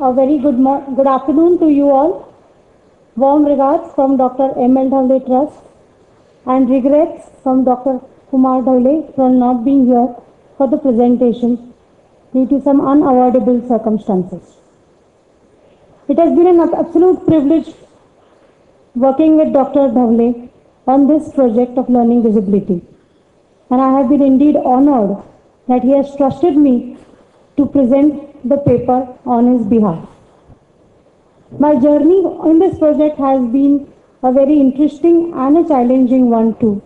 A very good afternoon to you all. Warm regards from Dr. M.L. Dhawle Trust and regrets from Dr. Kumar Dhawle for not being here for the presentation due to some unavoidable circumstances. It has been an absolute privilege working with Dr. Dhawle on this project of learning disability, and I have been indeed honored that he has trusted me to present the paper on his behalf. My journey in this project has been a very interesting and a challenging one too,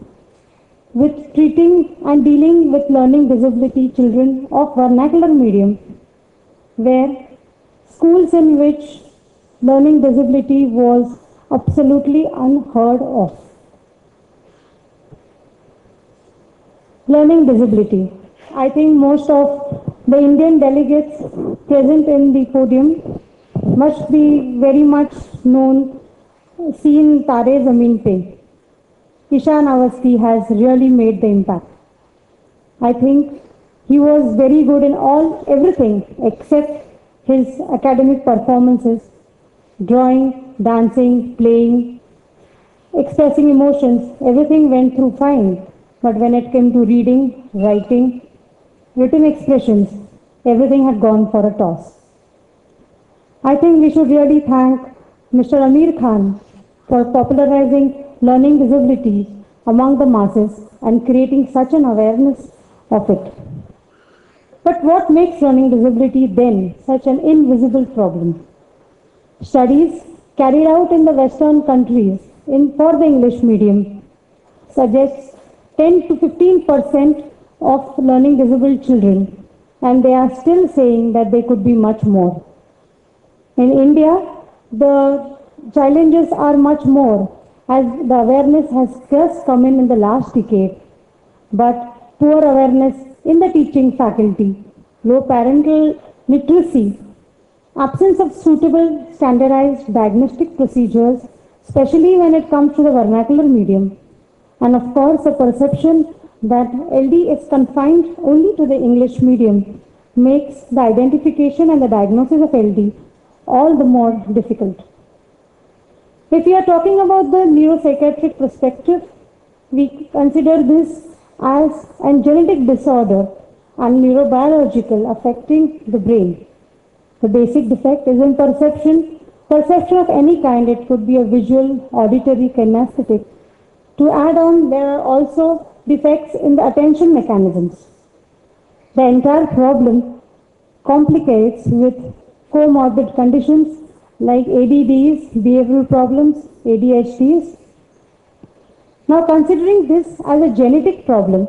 with treating and dealing with learning disability children of vernacular medium, where schools in which learning disability was absolutely unheard of. Learning disability. I think most of the Indian delegates present in the podium must be very much known, seen Tare Zameen Pe. Ishan Awasthi has really made the impact. I think he was very good in everything except his academic performances, drawing, dancing, playing, expressing emotions, everything went through fine. But when it came to reading, writing, written expressions, everything had gone for a toss. I think we should really thank Mr. Amir Khan for popularizing learning disabilities among the masses and creating such an awareness of it. But what makes learning disability then such an invisible problem? Studies carried out in the Western countries for the English medium suggests 10 to 15% of learning disabled children, and they are still saying that they could be much more. In India, the challenges are much more as the awareness has just come in the last decade, but poor awareness in the teaching faculty, low parental literacy, absence of suitable standardized diagnostic procedures, especially when it comes to the vernacular medium, and of course a perception that LD is confined only to the English medium makes the identification and the diagnosis of LD all the more difficult. If we are talking about the neuropsychiatric perspective, we consider this as a genetic disorder and neurobiological affecting the brain. The basic defect is in perception of any kind. It could be a visual, auditory, kinesthetic. To add on, there are also defects in the attention mechanisms. The entire problem complicates with comorbid conditions like ADDs, behavioral problems, ADHDs. Now, considering this as a genetic problem,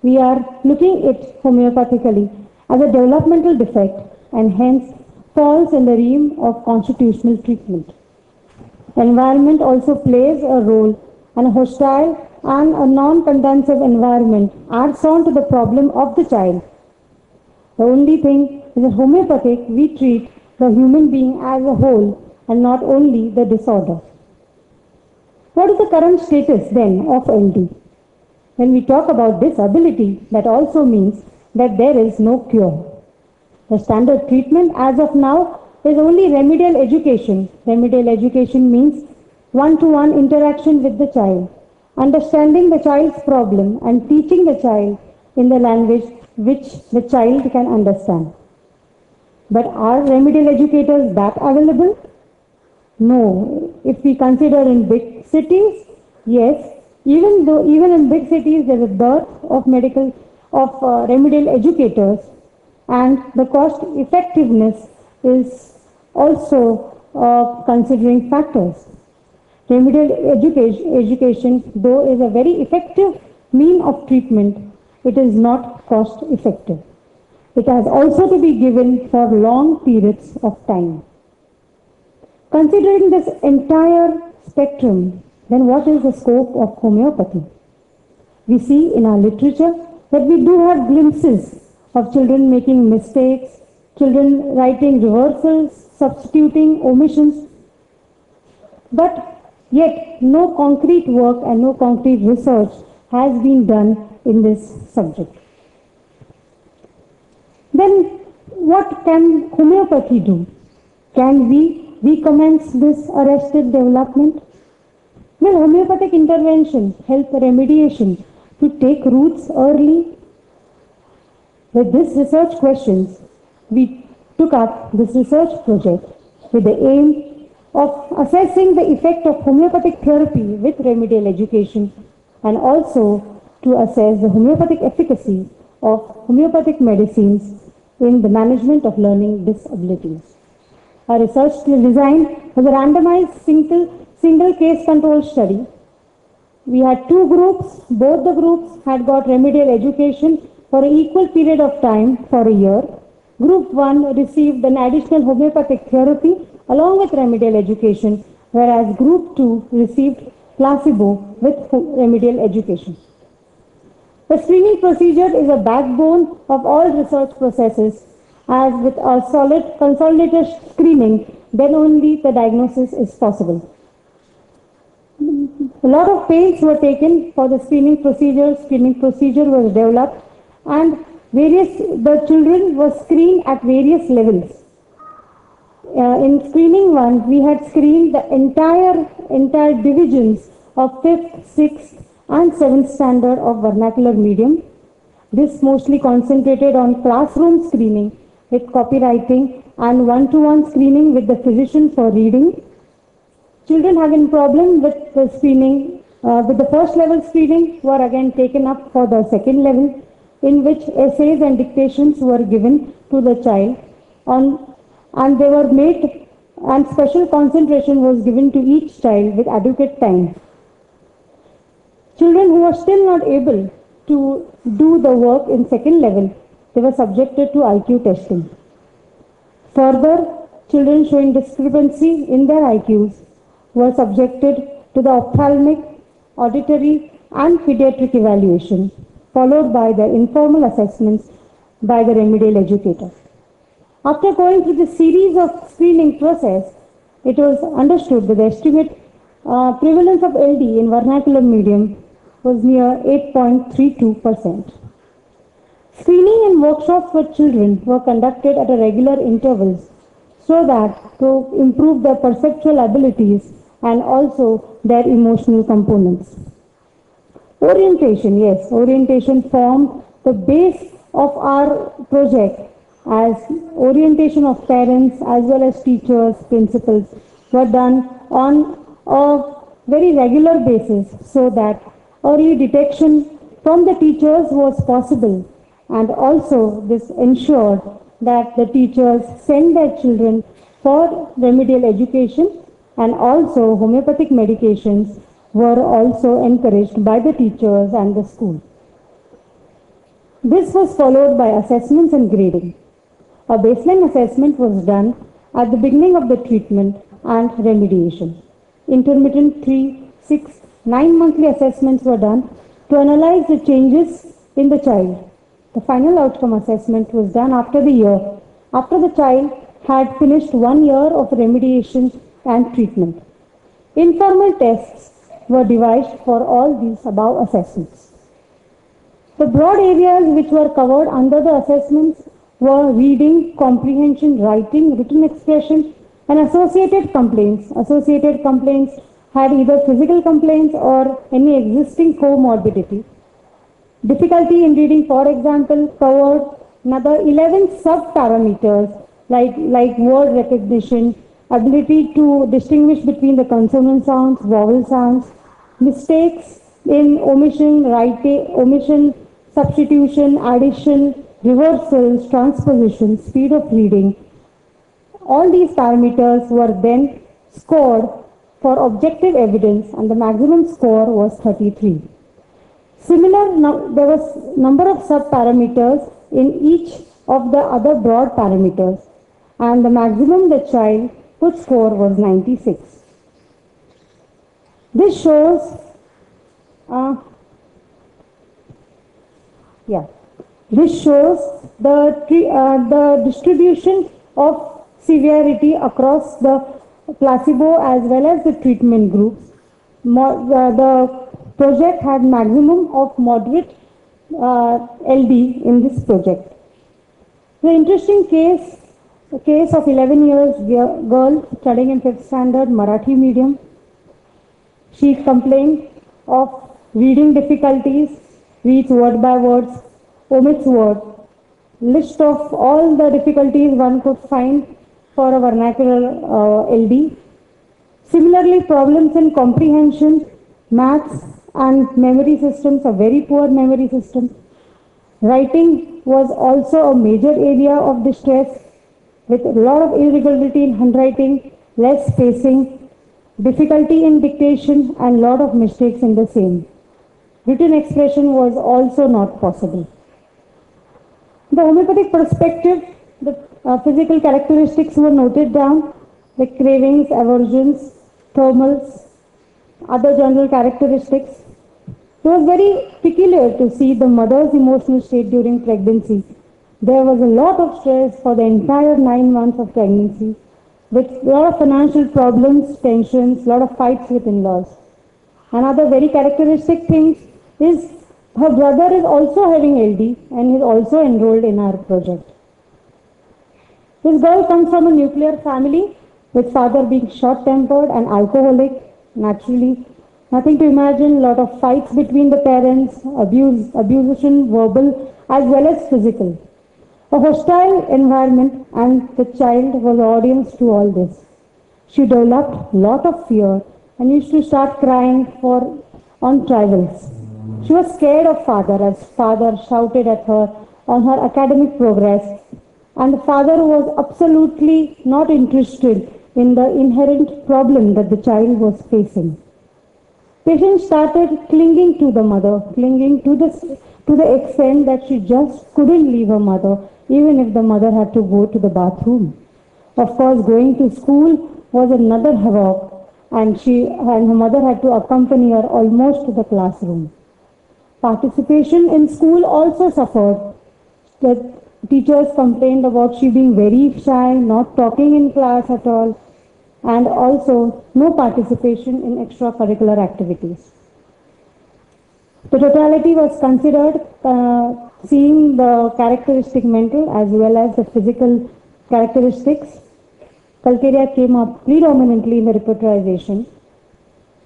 we are looking at it homeopathically as a developmental defect and hence falls in the realm of constitutional treatment. Environment also plays a role, and a hostile and a non-conducive environment adds on to the problem of the child. The only thing is that homeopathic, we treat the human being as a whole and not only the disorder. What is the current status then of LD? When we talk about disability, that also means that there is no cure. The standard treatment as of now is only remedial education. Remedial education means one-to-one interaction with the child, understanding the child's problem and teaching the child in the language which the child can understand. But are remedial educators that available? No. If we consider in big cities, yes, even in big cities there is a dearth of remedial educators, and the cost effectiveness is also considering factors. Remedial education, though, is a very effective mean of treatment, it is not cost effective. It has also to be given for long periods of time. Considering this entire spectrum, then what is the scope of homeopathy? We see in our literature that we do have glimpses of children making mistakes, children writing reversals, substituting omissions, but yet no concrete work and no concrete research has been done in this subject. Then what can homeopathy do? Can we recommence this arrested development? Will homeopathic intervention help remediation to take roots early? With this research questions, we took up this research project with the aim of assessing the effect of homeopathic therapy with remedial education and also to assess the homeopathic efficacy of homeopathic medicines in the management of learning disabilities. Our research design was a randomized single case control study. We had two groups. Both the groups had got remedial education for an equal period of time for a year. Group 1 received an additional homeopathic therapy along with remedial education, whereas Group 2 received placebo with remedial education. The screening procedure is a backbone of all research processes, as with a solid consolidated screening, then only the diagnosis is possible. A lot of pains were taken for the screening procedure. Screening procedure was developed, and the children were screened at various levels. In screening 1, we had screened the entire divisions of 5th, 6th, and 7th standard of vernacular medium. This mostly concentrated on classroom screening with copywriting and one-to-one screening with the physician for reading. Children having problem with the screening, with the first level screening, were again taken up for the second level, in which essays and dictations were given to the child and they were made, and special concentration was given to each child with adequate time. Children who were still not able to do the work in second level, they were subjected to IQ testing. Further, children showing discrepancy in their IQs were subjected to the ophthalmic, auditory, and pediatric evaluation, followed by the informal assessments by the remedial educator. After going through the series of screening process, it was understood that the estimate prevalence of LD in vernacular medium was near 8.32%. Screening and workshops for children were conducted at a regular intervals so that to improve their perceptual abilities and also their emotional components. Orientation, yes, orientation formed the base of our project, as orientation of parents as well as teachers, principals were done on a very regular basis so that early detection from the teachers was possible, and also this ensured that the teachers send their children for remedial education, and also homeopathic medications were also encouraged by the teachers and the school. This was followed by assessments and grading. A baseline assessment was done at the beginning of the treatment and remediation. Intermittent 3, 6, 9 monthly assessments were done to analyze the changes in the child. The final outcome assessment was done after the year, after the child had finished 1 year of remediation and treatment. Informal tests were devised for all these above assessments. The broad areas which were covered under the assessments were reading, comprehension, writing, written expression, and associated complaints. Associated complaints had either physical complaints or any existing comorbidity. Difficulty in reading, for example, covered another 11 sub-parameters like word recognition, ability to distinguish between the consonant sounds, vowel sounds, mistakes in omission, substitution, addition, reversals, transposition, speed of reading. All these parameters were then scored for objective evidence, and the maximum score was 33. There was number of sub-parameters in each of the other broad parameters, and the maximum the child could score was 96. This shows, the distribution of severity across the placebo as well as the treatment groups. The project had maximum of moderate LD in this project. The interesting case A case of 11 years girl studying in 5th standard Marathi medium. She complained of reading difficulties, reads word by words, omits word. List of all the difficulties one could find for a vernacular LD. Similarly, problems in comprehension, maths and memory systems, a very poor memory system. Writing was also a major area of distress with a lot of irregularity in handwriting, less spacing, difficulty in dictation and lot of mistakes in the same. Written expression was also not possible. The homeopathic perspective, the physical characteristics were noted down, like cravings, aversions, thermals, other general characteristics. It was very peculiar to see the mother's emotional state during pregnancy. There was a lot of stress for the entire 9 months of pregnancy, with a lot of financial problems, tensions, a lot of fights with in-laws. Another very characteristic thing is her brother is also having LD and is also enrolled in our project. This girl comes from a nuclear family with father being short-tempered and alcoholic, naturally. Nothing to imagine, lot of fights between the parents, abuse, verbal as well as physical. A hostile environment and the child was audience to all this. She developed lot of fear and used to start crying for on travels. She was scared of father as father shouted at her on her academic progress and the father was absolutely not interested in the inherent problem that the child was facing. Patient started clinging to the mother, clinging to the extent that she just couldn't leave her mother, even if the mother had to go to the bathroom. Of course, going to school was another havoc, and her mother had to accompany her almost to the classroom. Participation in school also suffered. The teachers complained about she being very shy, not talking in class at all, and also no participation in extracurricular activities. The totality was considered seeing the characteristic mental as well as the physical characteristics. Calcarea came up predominantly in the repertorization.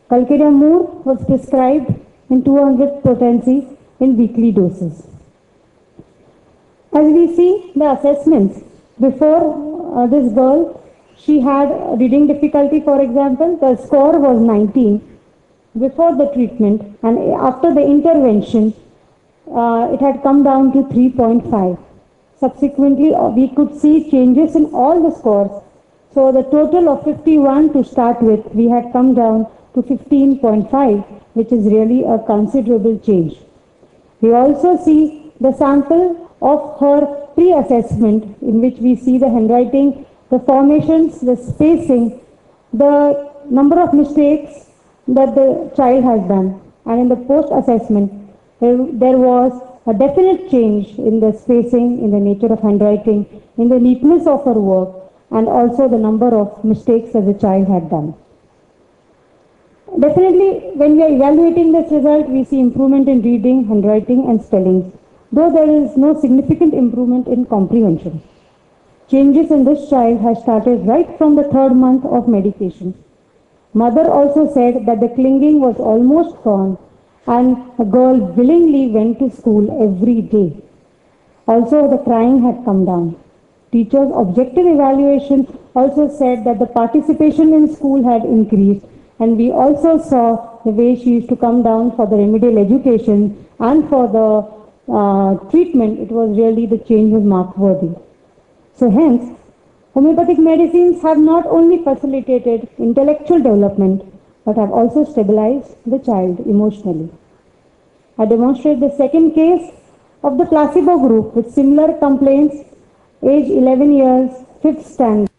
Calcarea Moor was prescribed in 200 potency in weekly doses. As we see the assessments, before this girl, she had reading difficulty, for example, the score was 19 before the treatment, and after the intervention, it had come down to 3.5. Subsequently, we could see changes in all the scores. So the total of 51 to start with, we had come down to 15.5, which is really a considerable change. We also see the sample of her pre-assessment in which we see the handwriting, the formations, the spacing, the number of mistakes that the child has done. And in the post-assessment, there was a definite change in the spacing, in the nature of handwriting, in the neatness of her work, and also the number of mistakes that the child had done. Definitely, when we are evaluating this result, we see improvement in reading, handwriting, and spelling, though there is no significant improvement in comprehension. Changes in this child has started right from the 3rd month of medication. Mother also said that the clinging was almost gone and the girl willingly went to school every day. Also, the crying had come down. Teachers' objective evaluation also said that the participation in school had increased, and we also saw the way she used to come down for the remedial education and for the treatment. It was really, the change was mark-worthy. So hence, homeopathic medicines have not only facilitated intellectual development, but have also stabilized the child emotionally. I demonstrate the second case of the placebo group with similar complaints, age 11 years, 5th standard.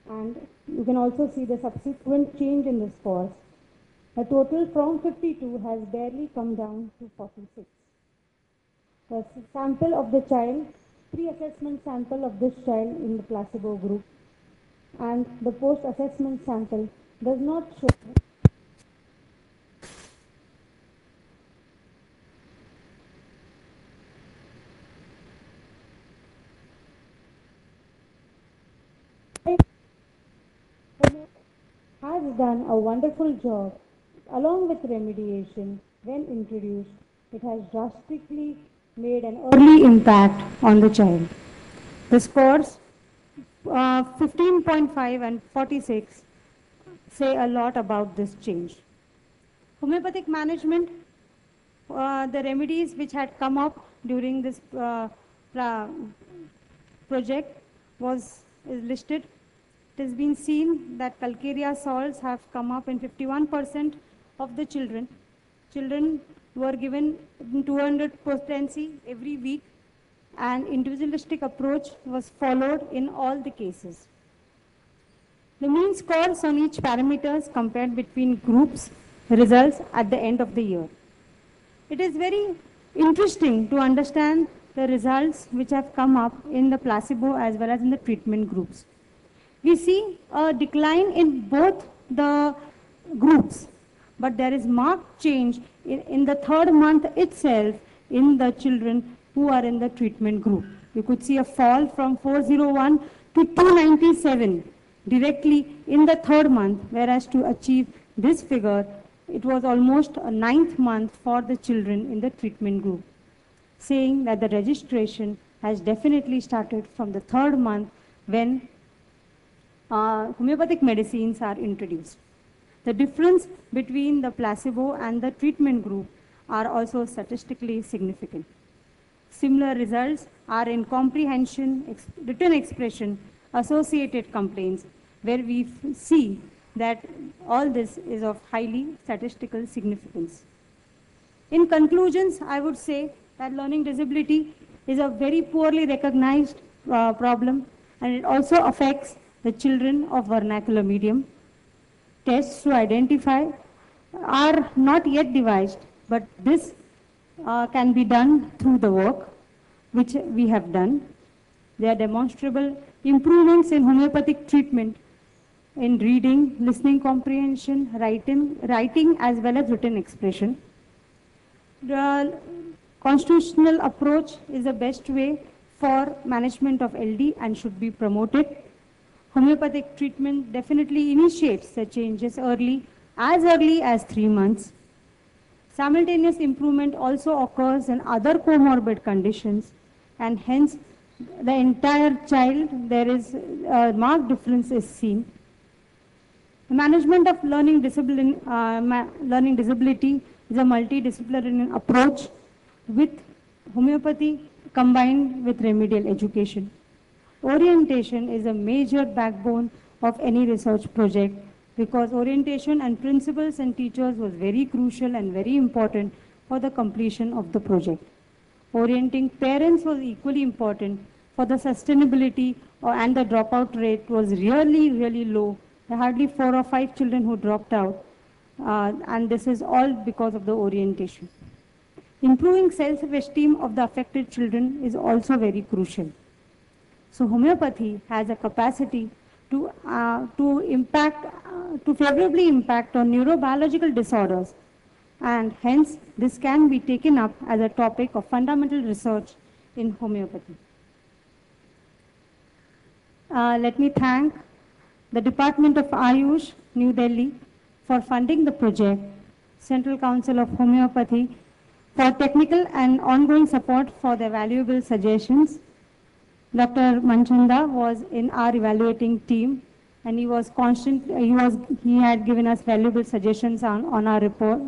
And you can also see the subsequent change in the scores. The total from 52 has barely come down to 46. The sample of the child, pre-assessment sample of this child in the placebo group. and the post-assessment sample does not show has done a wonderful job. Along with remediation, when introduced, it has drastically made an early impact on the child. The scores 15.5 and 46 say a lot about this change. Homeopathic management, the remedies which had come up during this project is listed. It has been seen that calcarea salts have come up in 51% of the children. Children were given 200 potency every week, and individualistic approach was followed in all the cases. The mean scores on each parameters compared between groups results at the end of the year. It is very interesting to understand the results which have come up in the placebo as well as in the treatment groups. We see a decline in both the groups, but there is marked change in the third month itself in the children who are in the treatment group. You could see a fall from 401 to 297 directly in the third month, whereas to achieve this figure, it was almost a ninth month for the children in the treatment group, saying that the registration has definitely started from the third month when homeopathic medicines are introduced. The difference between the placebo and the treatment group are also statistically significant. Similar results are in comprehension, written expression, associated complaints, where we see that all this is of highly statistical significance. In conclusions, I would say that learning disability is a very poorly recognized problem, and it also affects the children of vernacular medium. Tests to identify are not yet devised, but this can be done through the work which we have done. There are demonstrable improvements in homeopathic treatment in reading, listening comprehension, writing as well as written expression. The constitutional approach is the best way for management of LD and should be promoted. Homeopathic treatment definitely initiates the changes early as 3 months. Simultaneous improvement also occurs in other comorbid conditions, and hence the entire child, there is a marked difference is seen. The management of learning disability is a multidisciplinary approach with homeopathy combined with remedial education. Orientation is a major backbone of any research project, because orientation and principals and teachers was very crucial and very important for the completion of the project. Orienting parents was equally important for the sustainability, and the dropout rate was really low. There are hardly 4 or 5 children who dropped out, and this is all because of the orientation. Improving self-esteem of the affected children is also very crucial. So homeopathy has a capacity to favorably impact on neurobiological disorders, and hence this can be taken up as a topic of fundamental research in homeopathy. Let me thank the Department of Ayush, New Delhi, for funding the project, Central Council of Homeopathy for technical and ongoing support for their valuable suggestions. Dr. Manchanda was in our evaluating team, and he had given us valuable suggestions on our report.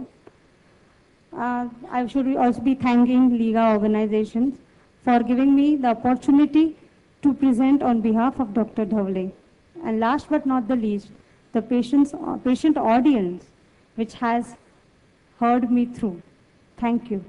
I should also be thanking Liga organizations for giving me the opportunity to present on behalf of Dr. Dhavle. And last but not the least, the patient audience which has heard me through. Thank you.